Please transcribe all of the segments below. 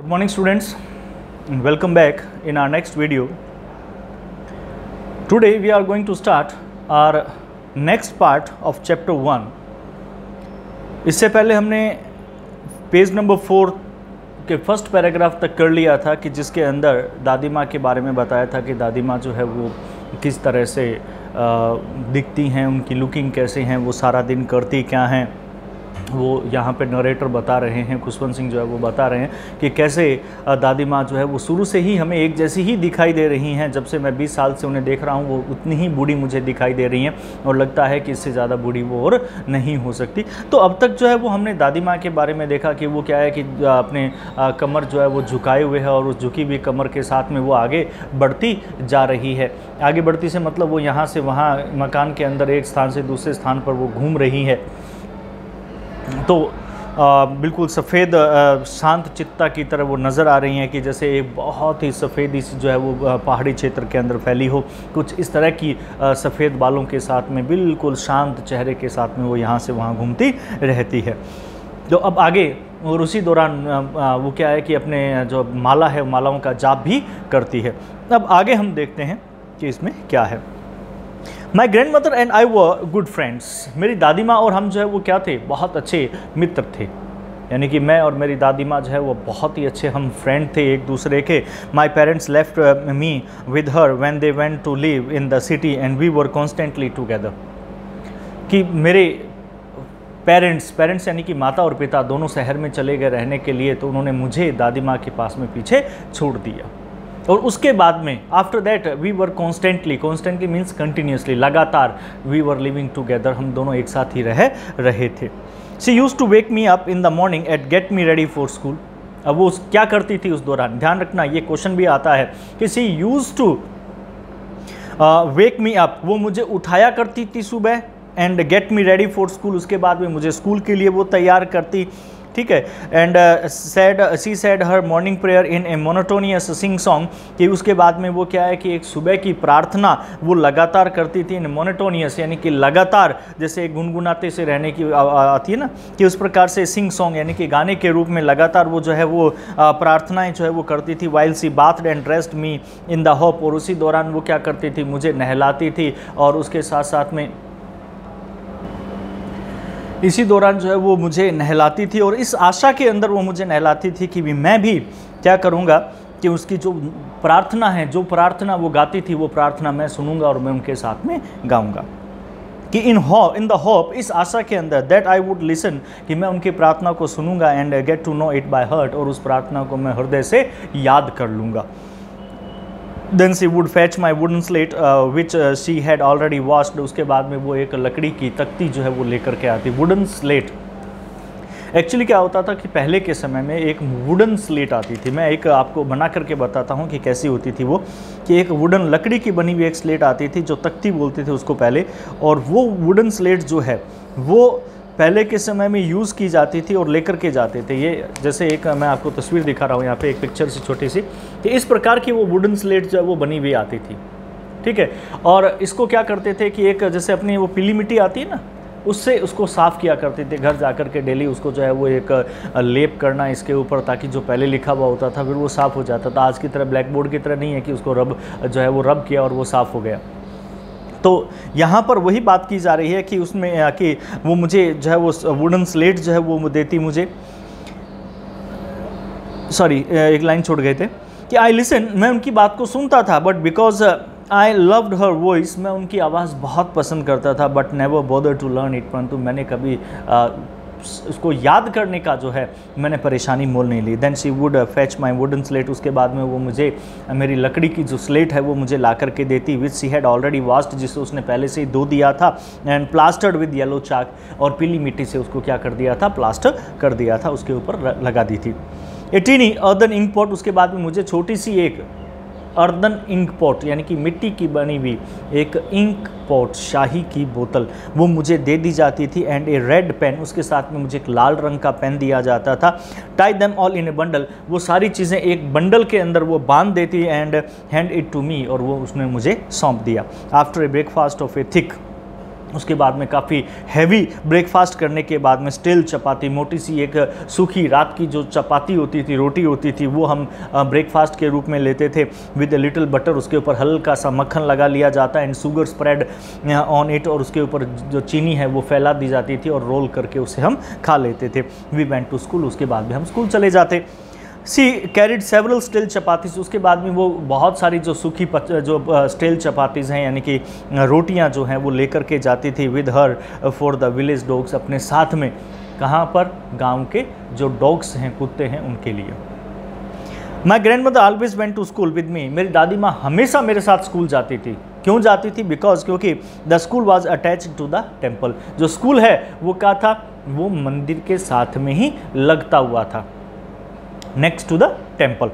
Good morning students, and welcome back in our next video. Today we are going to start our next part of chapter 1. इससे पहले हमने page number 4 के first paragraph तक कर लिया था कि जिसके अंदर दादी माँ के बारे में बताया था कि दादी माँ जो है वो किस तरह से दिखती हैं, उनकी लुकिंग कैसे हैं, वो सारा दिन करती क्या हैं। वो यहाँ पे नरेटर बता रहे हैं, खुशवंत सिंह जो है वो बता रहे हैं कि कैसे दादी माँ जो है वो शुरू से ही हमें एक जैसी ही दिखाई दे रही हैं। जब से मैं 20 साल से उन्हें देख रहा हूँ वो उतनी ही बूढ़ी मुझे दिखाई दे रही हैं और लगता है कि इससे ज़्यादा बूढ़ी वो और नहीं हो सकती। तो अब तक जो है वो हमने दादी माँ के बारे में देखा कि वो क्या है कि अपने कमर जो है वो झुकाए हुए है और उस झुकी हुई कमर के साथ में वो आगे बढ़ती जा रही है। आगे बढ़ती से मतलब वो यहाँ से वहाँ मकान के अंदर एक स्थान से दूसरे स्थान पर वो घूम रही है। तो बिल्कुल सफ़ेद शांत चित्ता की तरह वो नज़र आ रही हैं कि जैसे एक बहुत ही सफ़ेदी सी जो है वो पहाड़ी क्षेत्र के अंदर फैली हो। कुछ इस तरह की सफ़ेद बालों के साथ में बिल्कुल शांत चेहरे के साथ में वो यहाँ से वहाँ घूमती रहती है। तो अब आगे और उसी दौरान वो क्या है कि अपने जो माला है मालाओं का जाप भी करती है। अब आगे हम देखते हैं कि इसमें क्या है। My grand mother and I were good friends. मेरी दादी माँ और हम जो है वो क्या थे, बहुत अच्छे मित्र थे। यानी कि मैं और मेरी दादी माँ जो है वो बहुत ही अच्छे हम फ्रेंड थे एक दूसरे के। My parents left me with her when they went to live in the city and we were constantly together. कि मेरे पेरेंट्स यानी कि माता और पिता दोनों शहर में चले गए रहने के लिए, तो उन्होंने मुझे दादी माँ के पास में पीछे छोड़ दिया। और उसके बाद में after that we were constantly means continuously, लगातार वी वर लिविंग टुगेदर, हम दोनों एक साथ ही रहे थे। She used to wake me up in the morning at get me ready for school. अब वो क्या करती थी उस दौरान, ध्यान रखना ये क्वेश्चन भी आता है कि she used to wake me up, वो मुझे उठाया करती थी सुबह, and get me ready for school, उसके बाद में मुझे स्कूल के लिए वो तैयार करती, ठीक है। And she said her morning prayer in A monotonous sing song, कि उसके बाद में वो क्या है कि एक सुबह की प्रार्थना वो लगातार करती थी। इन मोनोटोनियस यानी कि लगातार, जैसे गुनगुनाते से रहने की आती है ना, कि उस प्रकार से सिंग सॉन्ग यानी कि गाने के रूप में लगातार वो जो है वो प्रार्थनाएं जो है वो करती थी। While she bathed and dressed me in the hope, और उसी दौरान वो क्या करती थी, मुझे नहलाती थी, और उसके साथ साथ में इसी दौरान जो है वो मुझे नहलाती थी, और इस आशा के अंदर वो मुझे नहलाती थी कि मैं भी क्या करूँगा कि उसकी जो प्रार्थना है, जो प्रार्थना वो गाती थी, वो प्रार्थना मैं सुनूंगा और मैं उनके साथ में गाऊंगा। कि इन द होप, इस आशा के अंदर, दैट आई वुड लिसन, कि मैं उनकी प्रार्थना को सुनूंगा, and get to know it by heart, और उस प्रार्थना को मैं हृदय से याद कर लूँगा। Then she would fetch my wooden slate which she had already washed। उसके बाद में वो एक लकड़ी की तख्ती जो है वो लेकर के आती। वुडन स्लेट, एक्चुअली क्या होता था कि पहले के समय में एक वुडन स्लेट आती थी। मैं एक आपको बना करके बताता हूँ कि कैसी होती थी वो, कि एक वुडन लकड़ी की बनी हुई एक स्लेट आती थी जो तख्ती बोलते थे उसको पहले, और वो वुडन स्लेट जो है वो पहले के समय में यूज़ की जाती थी और लेकर के जाते थे। ये जैसे एक मैं आपको तस्वीर दिखा रहा हूँ यहाँ पे, एक पिक्चर सी छोटी सी, कि इस प्रकार की वो वुडन स्लेट जो है वो बनी हुई आती थी, ठीक है। और इसको क्या करते थे कि एक जैसे अपनी वो पीली मिट्टी आती है ना, उससे उसको साफ़ किया करते थे। घर जा कर के डेली उसको जो है वो एक लेप करना इसके ऊपर, ताकि जो पहले लिखा हुआ होता था फिर वो साफ़ हो जाता था। आज की तरह ब्लैक बोर्ड की तरह नहीं है कि उसको रब जो है वो रब किया और वो साफ़ हो गया। तो यहाँ पर वही बात की जा रही है कि उसमें कि वो मुझे जो है वो वुडन स्लेट जो है वो देती मुझे, सॉरी एक लाइन छोड़ गए थे, कि आई लिसन, मैं उनकी बात को सुनता था, but because I loved her voice, मैं उनकी आवाज़ बहुत पसंद करता था, but never bother to learn it, परंतु मैंने कभी उसको याद करने का जो है मैंने परेशानी मोल नहीं ली। Then she would fetch my wooden slate, उसके बाद में वो मुझे मेरी लकड़ी की जो स्लेट है वो मुझे ला करके देती, which she had already washed, जिसे उसने पहले से ही धो दिया था, एंड प्लास्टर्ड विद येलो चाक, और पीली मिट्टी से उसको क्या कर दिया था, प्लास्टर कर दिया था, उसके ऊपर लगा दी थी। ए टीनी अर्दन इंक पॉट, उसके बाद में मुझे छोटी सी एक अर्दन इंक पॉट यानी कि मिट्टी की बनी हुई एक इंक पॉट, शाही की बोतल, वो मुझे दे दी जाती थी, एंड ए रेड पेन, उसके साथ में मुझे एक लाल रंग का पेन दिया जाता था। Tie them all in A bundle, वो सारी चीज़ें एक बंडल के अंदर वो बांध देती, and hand it to me, और वो उसने मुझे सौंप दिया। After a breakfast of a thick उसके बाद में काफ़ी हैवी ब्रेकफास्ट करने के बाद में स्टील चपाती, मोटी सी एक सूखी रात की जो चपाती होती थी, रोटी होती थी, वो हम ब्रेकफास्ट के रूप में लेते थे विद ए लिटिल बटर। उसके ऊपर हल्का सा मक्खन लगा लिया जाता है and sugar spread on it, और उसके ऊपर जो चीनी है वो फैला दी जाती थी और रोल करके उसे हम खा लेते थे। वी वेंट टू स्कूल, उसके बाद में हम स्कूल चले जाते। सी कैरिड सेवरल स्टील चपातीज, उसके बाद में वो बहुत सारी जो सूखी जो स्टील चपातीज़ हैं यानी कि रोटियां जो हैं वो लेकर के जाती थी with her for the village dogs, अपने साथ में। कहाँ पर? गांव के जो डॉग्स हैं, कुत्ते हैं, उनके लिए। My grandmother always went to school with me, मेरी दादी माँ हमेशा मेरे साथ स्कूल जाती थी। क्यों जाती थी? बिकॉज क्योंकि the school was attach to the temple, जो स्कूल है वो क्या था? वो मंदिर के साथ में ही लगता हुआ था, next to the temple.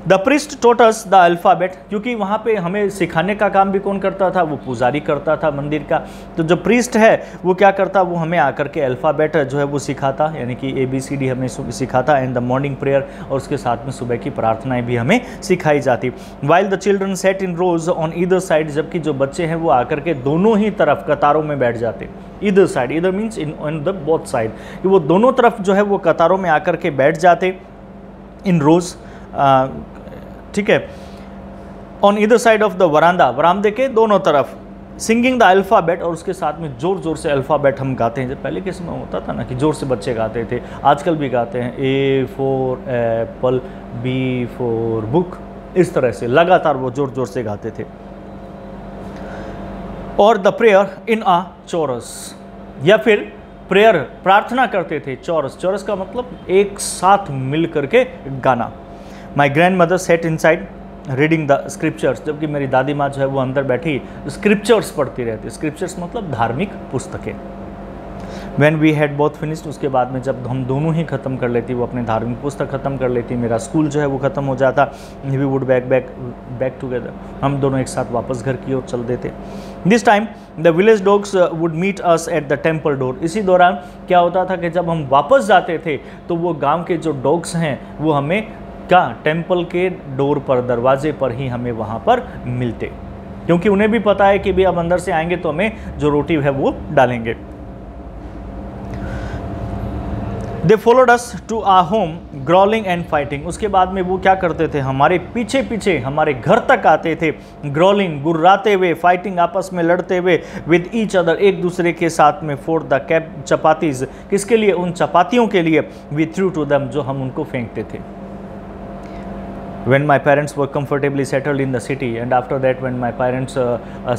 The priest taught us the alphabet, क्योंकि वहाँ पे हमें सिखाने का काम भी कौन करता था? वो पुजारी करता था मंदिर का। तो जो प्रीस्ट है वो क्या करता? वो हमें आकर के अल्फ़ाबेट जो है वो सिखाता, यानी कि ABCD हमें सिखाता, एंड द मॉर्निंग प्रेयर, और उसके साथ में सुबह की प्रार्थनाएं भी हमें सिखाई जाती। While the children sat in rows on either side, जबकि जो बच्चे हैं वो आकर के दोनों ही तरफ कतारों में बैठ जाते। Either side, either means in the both side, कि वो दोनों तरफ जो है वो कतारों में आकर के बैठ जाते इन रोज, ठीक है, on either side of the verandah, वरामदे के दोनों तरफ, सिंगिंग द अल्फ़ाबेट, और उसके साथ में ज़ोर ज़ोर से अल्फ़ाबेट हम गाते हैं। जब पहले के समय होता था ना कि ज़ोर से बच्चे गाते थे, आजकल भी गाते हैं, A for Apple, B for book, इस तरह से लगातार वो ज़ोर ज़ोर से गाते थे। और द प्रेयर इन आ चोरस, या फिर प्रेयर प्रार्थना करते थे चौरस, चौरस का मतलब एक साथ मिल करके गाना। My grand mother said in side reading the scriptures, जबकि मेरी दादी माँ जो है वो अंदर बैठी स्क्रिप्चर्स पढ़ती रहती। स्क्रिप्चर्स मतलब धार्मिक पुस्तकें। When we had both finished, उसके बाद में जब हम दोनों ही ख़त्म कर लेती, वो अपने धार्मिक पुस्तक ख़त्म कर लेती, मेरा स्कूल जो है वो ख़त्म हो जाता, वी वुड बैक टुगेदर, हम दोनों एक साथ वापस घर की ओर चल देते। This time the village dogs would meet us at the temple door, इसी दौरान क्या होता था कि जब हम वापस जाते थे तो वो गांव के जो डॉग्स हैं वो हमें क्या? टेम्पल के डोर पर, दरवाजे पर ही हमें वहाँ पर मिलते, क्योंकि उन्हें भी पता है कि भी अब अंदर से आएंगे तो हमें जो रोटी है वो डालेंगे। They followed us to our home growling and fighting, उसके बाद में वो क्या करते थे? हमारे पीछे पीछे हमारे घर तक आते थे, ग्रॉलिंग गुर्राते हुए, फाइटिंग आपस में लड़ते हुए, विद ईच अदर, एक दूसरे के साथ में, फॉर द कैप चपातीज, किसके लिए? उन चपातियों के लिए, वी थ्रू टू देम, जो हम उनको फेंकते थे। When my parents were comfortably settled in the city, and after that when my parents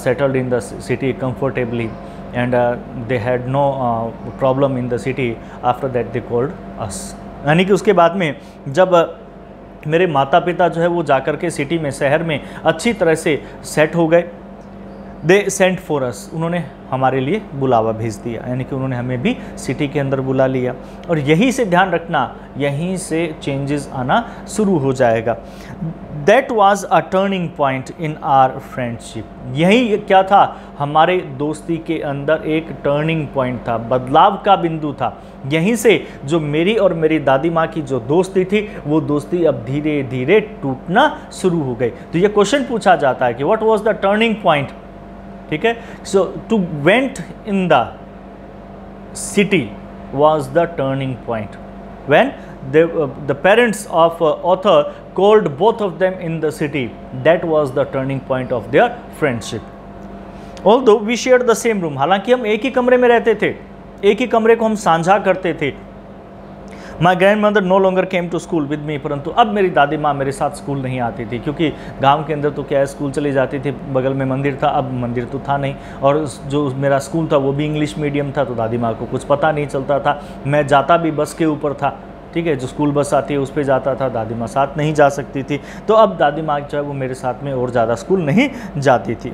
settled in the city comfortably, and they had no problem in the city, after that they called us, यानी कि उसके बाद में जब मेरे माता पिता जो है वो जाकर के सिटी में, शहर में अच्छी तरह से सेट हो गए, दे सेंट फॉर अस, उन्होंने हमारे लिए बुलावा भेज दिया, यानी कि उन्होंने हमें भी सिटी के अंदर बुला लिया। और यहीं से ध्यान रखना, यहीं से चेंजेस आना शुरू हो जाएगा। That was a turning point in our friendship, यही क्या था? हमारे दोस्ती के अंदर एक टर्निंग पॉइंट था, बदलाव का बिंदु था। यहीं से जो मेरी और मेरी दादी माँ की जो दोस्ती थी, वो दोस्ती अब धीरे धीरे टूटना शुरू हो गई। तो ये क्वेश्चन पूछा जाता है कि what was the turning point, ठीक है। So to went in the city was the turning point when the parents of author called both of them in the city. That was the turning point of their friendship. Although we shared the same room, हालांकि हम एक ही कमरे में रहते थे, एक ही कमरे को हम साझा करते थे। My grandmother no longer came to school with me, परंतु अब मेरी दादी माँ मेरे साथ स्कूल नहीं आती थी, क्योंकि गांव के अंदर तो क्या है, स्कूल चली जाती थी, बगल में मंदिर था, अब मंदिर तो था नहीं, और जो मेरा स्कूल था वो भी इंग्लिश मीडियम था, तो दादी माँ को कुछ पता नहीं चलता था। मैं जाता भी बस के ऊपर था, ठीक है, जो स्कूल बस आती है उस पर जाता था, दादी माँ साथ नहीं जा सकती थी। तो अब दादी माँ जो है वो मेरे साथ में और ज़्यादा स्कूल नहीं जाती थी।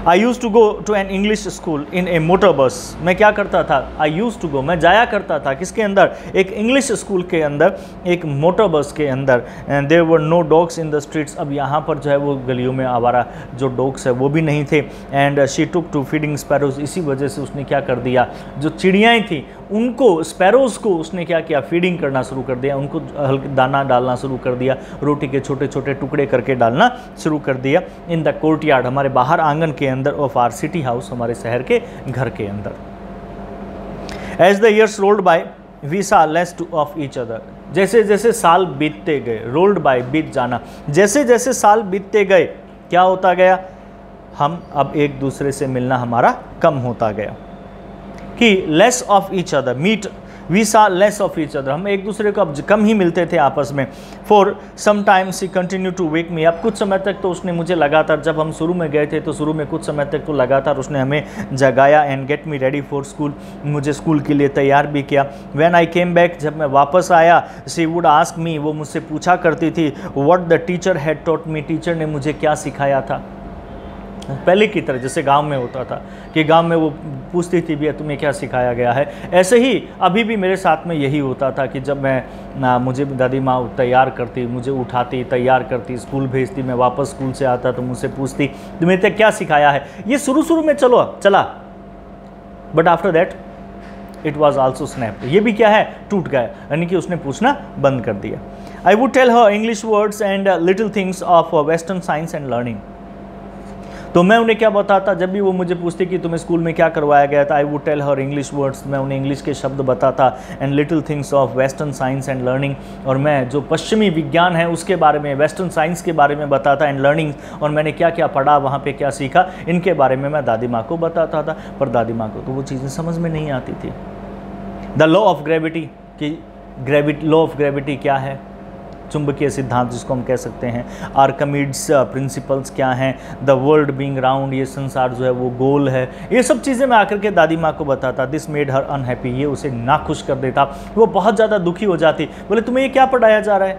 I use to go to an English school in a motor bus, मैं क्या करता था? आई यूज़ टू गो, मैं जाया करता था किसके अंदर? एक इंग्लिश स्कूल के अंदर, एक मोटर बस के अंदर। And there were no dogs in the streets, अब यहाँ पर जो है वो गलियों में आवारा जो डॉग्स है वो भी नहीं थे। And she took to feeding sparrows, इसी वजह से उसने क्या कर दिया, जो चिड़ियाँ थी उनको स्पैरोज़ को उसने क्या किया, फीडिंग करना शुरू कर दिया, उनको हल्का दाना डालना शुरू कर दिया, रोटी के छोटे छोटे टुकड़े करके डालना शुरू कर दिया इन द कोर्टयार्ड, हमारे बाहर आंगन के अंदर ऑफ आर सिटी हाउस, हमारे शहर के घर के अंदर। As the years rolled by we saw less of each other, जैसे जैसे साल बीतते गए, रोल्ड बाय बीत जाना, जैसे जैसे साल बीतते गए क्या होता गया, हम अब एक दूसरे से मिलना हमारा कम होता गया, कि less of each other, meet we saw less of each other, हम एक दूसरे को अब कम ही मिलते थे आपस में। फॉर सम टाइम्स ही कंटिन्यू टू वेक मी, अब कुछ समय तक तो उसने मुझे लगातार, जब हम शुरू में गए थे तो शुरू में कुछ समय तक तो लगातार उसने हमें जगाया, and get me ready for school, मुझे स्कूल के लिए तैयार भी किया। व्हेन आई केम बैक, जब मैं वापस आया, शी वुड आस्क मी, वो मुझसे पूछा करती थी, what the teacher had taught me, teacher ने मुझे क्या सिखाया था। पहले की तरह जैसे गांव में होता था कि गांव में वो पूछती थी भैया तुम्हें क्या सिखाया गया है, ऐसे ही अभी भी मेरे साथ में यही होता था कि जब मैं मुझे दादी माँ तैयार करती, मुझे उठाती, तैयार करती, स्कूल भेजती, मैं वापस स्कूल से आता तो मुझसे पूछती तुम्हें क्या सिखाया है। ये शुरू में चला, but after that it was also snapped, ये भी क्या है, टूट गया, यानी कि उसने पूछना बंद कर दिया। I would tell her English words and little things of western science and learning, तो मैं उन्हें क्या बताता, जब भी वो मुझे पूछती कि तुम्हें स्कूल में क्या करवाया गया था, I would tell her English words, मैं उन्हें इंग्लिश के शब्द बताता, and little things of western science and learning, और मैं जो पश्चिमी विज्ञान है उसके बारे में, वेस्टर्न साइंस के बारे में बताता, एंड लर्निंग, और मैंने क्या क्या पढ़ा, वहाँ पे क्या सीखा, इनके बारे में मैं दादी माँ को बताता था। पर दादी माँ को तो वो चीज़ें समझ में नहीं आती थी। द लॉ ऑफ ग्रेविटी, कि लॉ ऑफ ग्रेविटी क्या है, चुंबकीय सिद्धांत जिसको हम कह सकते हैं, आर्किमिडीज प्रिंसिपल्स क्या हैं, द वर्ल्ड बीइंग राउंड, ये संसार जो है वो गोल है, ये सब चीज़ें मैं आकर के दादी माँ को बताता। दिस मेड हर अनहैप्पी, ये उसे नाखुश कर देता, वो बहुत ज़्यादा दुखी हो जाती, बोले तुम्हें ये क्या पढ़ाया जा रहा है,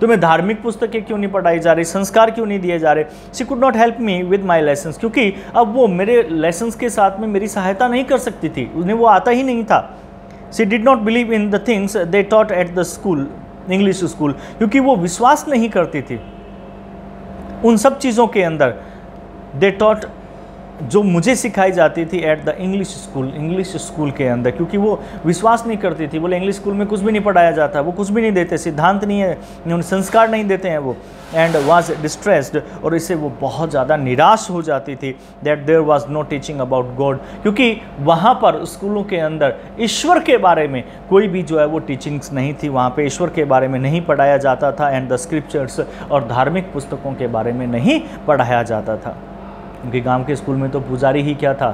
तुम्हें धार्मिक पुस्तकें क्यों नहीं पढ़ाई जा रही, संस्कार क्यों नहीं दिए जा रहे। She could not help me with my lessons, क्योंकि अब वो मेरे लेसन्स के साथ में मेरी सहायता नहीं कर सकती थी, उन्हें वो आता ही नहीं था। She did not believe in the things they taught at the school, English school, क्योंकि वो विश्वास नहीं करती थी उन सब चीज़ों के अंदर, दे टॉट, जो मुझे सिखाई जाती थी एट द इंग्लिश स्कूल के अंदर, क्योंकि वो विश्वास नहीं करती थी, बोले इंग्लिश स्कूल में कुछ भी नहीं पढ़ाया जाता, वो कुछ भी नहीं देते, सिद्धांत नहीं है, संस्कार नहीं देते हैं वो, एंड वाज डिस्ट्रेस्ड, और इससे वो बहुत ज़्यादा निराश हो जाती थी, that there was no teaching about God, क्योंकि वहाँ पर स्कूलों के अंदर ईश्वर के बारे में कोई भी जो है वो टीचिंग्स नहीं थी, वहाँ पे ईश्वर के बारे में नहीं पढ़ाया जाता था, एंड द स्क्रिप्चर्स, और धार्मिक पुस्तकों के बारे में नहीं पढ़ाया जाता था। उनके गांव के स्कूल में तो पुजारी ही क्या था,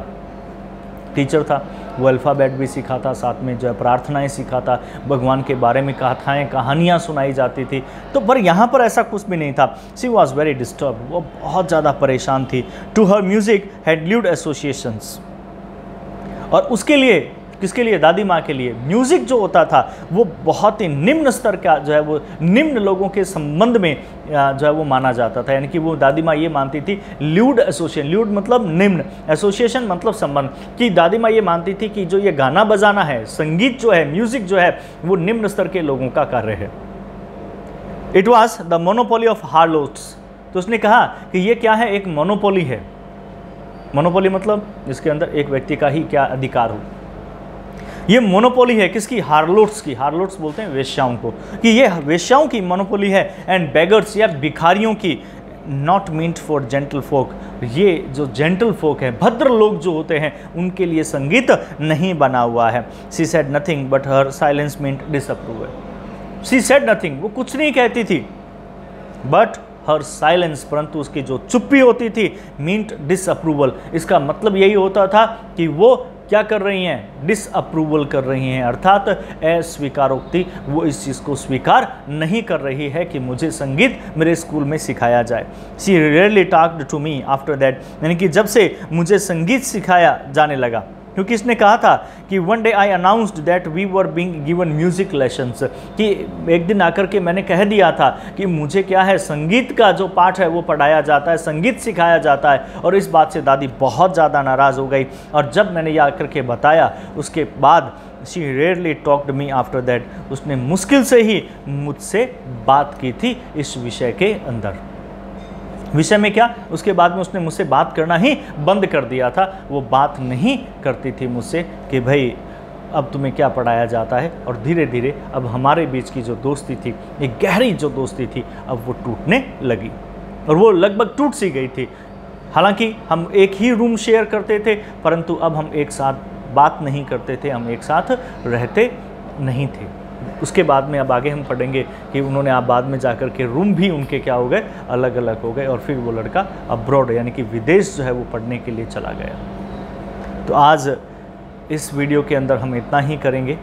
टीचर था, वो अल्फ़ाबेट भी सिखाता, साथ में जो है प्रार्थनाएं सिखाता, भगवान के बारे में कथाएं कहानियां सुनाई जाती थी, तो पर यहाँ पर ऐसा कुछ भी नहीं था। शी वॉज वेरी डिस्टर्ब, वो बहुत ज़्यादा परेशान थी। To her music had lewd associations, और उसके लिए, किसके लिए, दादी माँ के लिए म्यूज़िक जो होता था वो बहुत ही निम्न स्तर का जो है वो निम्न लोगों के संबंध में जो है वो माना जाता था, यानी कि वो दादी माँ ये मानती थी, ल्यूड एसोसिएशन, ल्यूड मतलब निम्न, एसोसिएशन मतलब संबंध, कि दादी माँ ये मानती थी कि जो ये गाना बजाना है, संगीत जो है, म्यूज़िक जो है, वो निम्न स्तर के लोगों का कार्य है। It was the monopoly of harlots, तो उसने कहा कि ये क्या है, एक मोनोपोली है। मोनोपोली मतलब जिसके अंदर एक व्यक्ति का ही क्या अधिकार हो, ये मोनोपोली है किसकी, हार्लोट्स की, हार्लोट्स बोलते हैं वेश्याओं को, कि ये वेश्याओं की मोनोपोली है, एंड बेगर्स या भिखारियों की, नॉट मींट फॉर जेंटल फोक, ये जो जेंटल फोक है, भद्र लोग जो होते हैं, उनके लिए संगीत नहीं बना हुआ है। She said nothing but her silence meant disapproval, she said nothing, वो कुछ नहीं कहती थी, बट हर साइलेंस, परंतु उसकी जो चुप्पी होती थी, मींट डिसअप्रूवल, इसका मतलब यही होता था कि वो क्या कर रही हैं, डिसअप्रूवल कर रही हैं, अर्थात अस्वीकारोक्ति, वो इस चीज़ को स्वीकार नहीं कर रही है कि मुझे संगीत मेरे स्कूल में सिखाया जाए। She rarely talked to me after that, यानी कि जब से मुझे संगीत सिखाया जाने लगा, क्योंकि इसने कहा था कि one day I announced that we were being given music lessons, कि एक दिन आकर के मैंने कह दिया था कि मुझे क्या है, संगीत का जो पाठ है वो पढ़ाया जाता है, संगीत सिखाया जाता है, और इस बात से दादी बहुत ज़्यादा नाराज़ हो गई, और जब मैंने ये आकर के बताया उसके बाद she rarely talked me after that, उसने मुश्किल से ही मुझसे बात की थी इस विषय के अंदर। विषय में क्या, उसके बाद में उसने मुझसे बात करना ही बंद कर दिया था, वो बात नहीं करती थी मुझसे कि भाई अब तुम्हें क्या पढ़ाया जाता है। और धीरे धीरे अब हमारे बीच की जो दोस्ती थी, एक गहरी जो दोस्ती थी, अब वो टूटने लगी और वो लगभग टूट सी गई थी। हालांकि हम एक ही रूम शेयर करते थे, परंतु अब हम एक साथ बात नहीं करते थे, हम एक साथ रहते नहीं थे। उसके बाद में अब आगे हम पढ़ेंगे कि उन्होंने आप बाद में जाकर के रूम भी उनके क्या हो गए, अलग अलग हो गए, और फिर वो लड़का अब्रॉड यानी कि विदेश जो है वो पढ़ने के लिए चला गया। तो आज इस वीडियो के अंदर हम इतना ही करेंगे।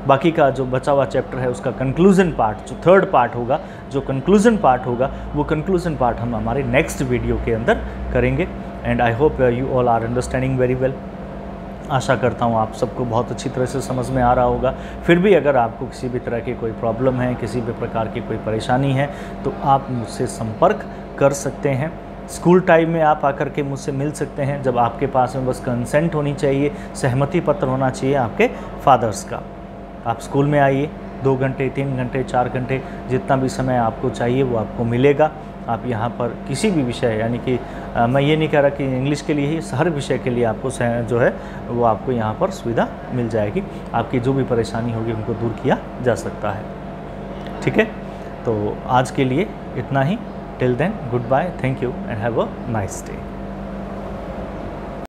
बाकी का जो बचा हुआ चैप्टर है उसका कंक्लूजन पार्ट, जो थर्ड पार्ट होगा, जो कंक्लूजन पार्ट होगा, वो कंक्लूजन पार्ट हम हमारे नेक्स्ट वीडियो के अंदर करेंगे। And I hope you all are understanding very well. आशा करता हूँ आप सबको बहुत अच्छी तरह से समझ में आ रहा होगा। फिर भी अगर आपको किसी भी तरह की कोई प्रॉब्लम है, किसी भी प्रकार की कोई परेशानी है, तो आप मुझसे संपर्क कर सकते हैं। स्कूल टाइम में आप आकर के मुझसे मिल सकते हैं, जब आपके पास में बस कंसेंट होनी चाहिए, सहमति पत्र होना चाहिए आपके फादर्स का। आप स्कूल में आइए, 2 घंटे 3 घंटे 4 घंटे जितना भी समय आपको चाहिए वो आपको मिलेगा। आप यहाँ पर किसी भी विषय, यानी कि मैं ये नहीं कह रहा कि इंग्लिश के लिए ही, हर विषय के लिए आपको जो है वो आपको यहाँ पर सुविधा मिल जाएगी। आपकी जो भी परेशानी होगी उनको दूर किया जा सकता है। ठीक है, तो आज के लिए इतना ही। Till then, good bye, thank you and have a nice day.